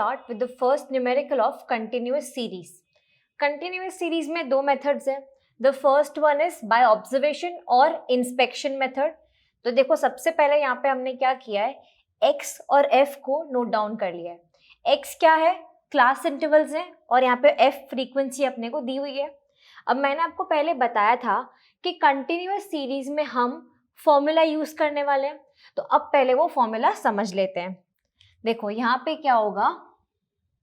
start with the first numerical of continuous series. Continuous series में दो methods हैं. The first one is by observation और inspection method. तो देखो सबसे पहले यहाँ पे हमने क्या किया है, x और f को नोट डाउन कर लिया है. x क्या है, क्लास इंटरवल्स हैं और यहाँ पे f फ्रीक्वेंसी अपने को दी हुई है. अब मैंने आपको पहले बताया था कि कंटिन्यूअस सीरीज में हम फॉर्मूला यूज करने वाले हैं, तो अब पहले वो फॉर्मूला समझ लेते हैं. देखो यहाँ पे क्या होगा,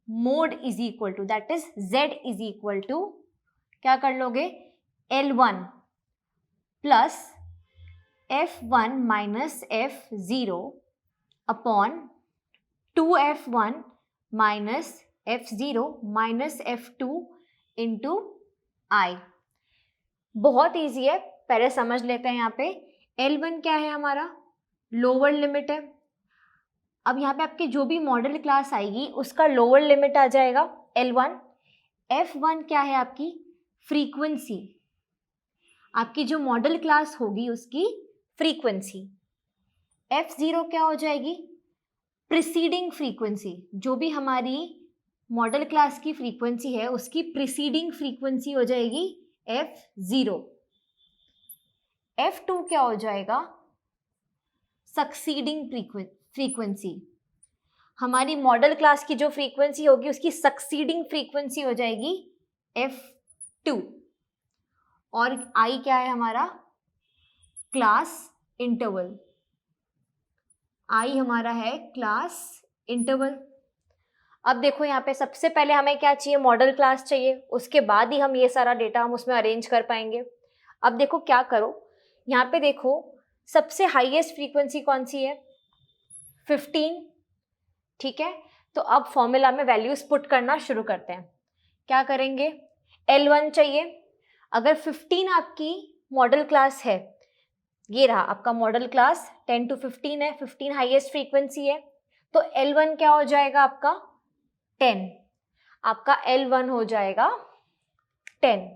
mode is equal to, that is z is equal to, क्या कर लोगे, L1 plus F1 minus F0 upon 2F1 minus F0 minus F2 into I. बहुत ईजी है, पहले समझ लेते हैं. यहाँ पे L1 क्या है हमारा, लोअर लिमिट है. अब यहाँ पे आपकी जो भी मॉडल क्लास आएगी उसका लोअर लिमिट आ जाएगा L1. F1 क्या है आपकी फ्रीक्वेंसी, आपकी जो मॉडल क्लास होगी उसकी फ्रीक्वेंसी. F0 क्या हो जाएगी, प्रीसीडिंग फ्रीक्वेंसी, जो भी हमारी मॉडल क्लास की फ्रीक्वेंसी है उसकी प्रीसीडिंग फ्रीक्वेंसी हो जाएगी F0. F2 क्या हो जाएगा, सक्सीडिंग फ्रीक्वेंसी, हमारी मॉडल क्लास की जो फ्रीक्वेंसी होगी उसकी सक्सीडिंग फ्रीक्वेंसी हो जाएगी F2. और I क्या है हमारा, क्लास इंटरवल, I हमारा है क्लास इंटरवल. अब देखो यहाँ पे सबसे पहले हमें क्या चाहिए, मॉडल क्लास चाहिए, उसके बाद ही हम ये सारा डेटा हम उसमें अरेंज कर पाएंगे. अब देखो क्या करो, यहाँ पे देखो सबसे हाईएस्ट फ्रीक्वेंसी कौन सी है, 15. ठीक है, तो अब फॉर्मूला में वैल्यूज पुट करना शुरू करते हैं. क्या करेंगे, L1 चाहिए. अगर 15 आपकी मॉडल क्लास है, ये रहा आपका मॉडल क्लास, 10 to 15 है, 15 हाईएस्ट फ्रीक्वेंसी है, तो L1 क्या हो जाएगा आपका 10. आपका L1 हो जाएगा 10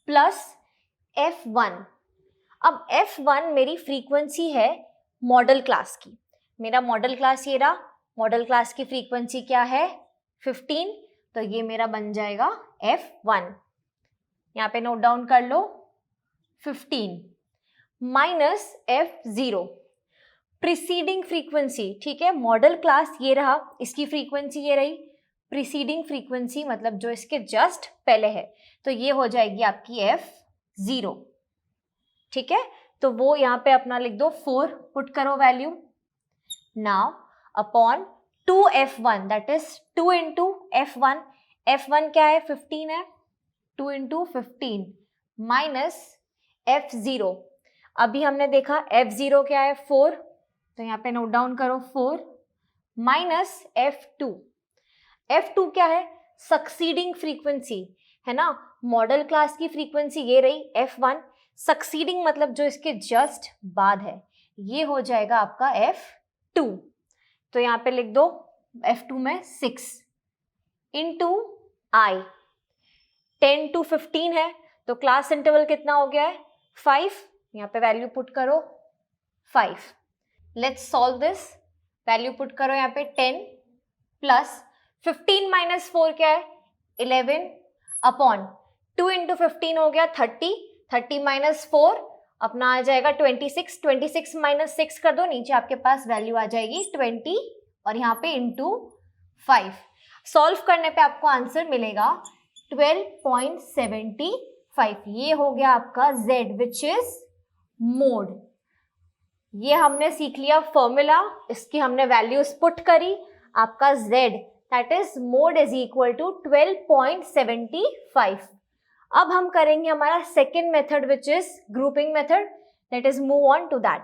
प्लस F1. अब F1 मेरी फ्रीक्वेंसी है मॉडल क्लास की, मेरा मॉडल क्लास ये रहा, मॉडल क्लास की फ्रीक्वेंसी क्या है 15, तो ये मेरा बन जाएगा F1. यहाँ पे नोट डाउन कर लो, 15 माइनस F0 प्रीसीडिंग फ्रीक्वेंसी. ठीक है, मॉडल क्लास ये रहा, इसकी फ्रीक्वेंसी ये रही, प्रीसीडिंग फ्रीक्वेंसी मतलब जो इसके जस्ट पहले है, तो ये हो जाएगी आपकी F0. ठीक है, तो वो यहाँ पे अपना लिख दो, 4 पुट करो value. Now upon 2F1, that is 2 into F1. F1 क्या है 15 है, 2 इंटू 15 माइनस F0. अभी हमने देखा F0 क्या है 4, तो यहाँ पे नोट डाउन करो 4 माइनस F2. F2 क्या है, सक्सीडिंग फ्रीक्वेंसी है ना, मॉडल क्लास की फ्रीक्वेंसी ये रही F1, सक्सीडिंग मतलब जो इसके जस्ट बाद है, ये हो जाएगा आपका F2. तो यहाँ पे लिख दो F2 में 6 इंटू I. 10 to 15 है, तो क्लास इंटरवल कितना हो गया है 5. यहाँ पे वैल्यू पुट करो 5. Let's solve this. Value put करो यहाँ पे 10 प्लस 15 माइनस 4 क्या है 11 अपॉन 2 इंटू 15 हो गया 30. 30 माइनस 4 अपना आ जाएगा 26. 26 माइनस 6 कर दो, नीचे आपके पास वैल्यू आ जाएगी 20 और यहाँ पे इंटू 5. सॉल्व करने पे आपको आंसर मिलेगा 12.75. ये हो गया आपका Z विच इज मोड. ये हमने सीख लिया फॉर्मूला, इसकी हमने वैल्यूज पुट करी, आपका Z that is mode is equal to 12.75. अब हम करेंगे हमारा second method which is grouping method. Let is move on to that.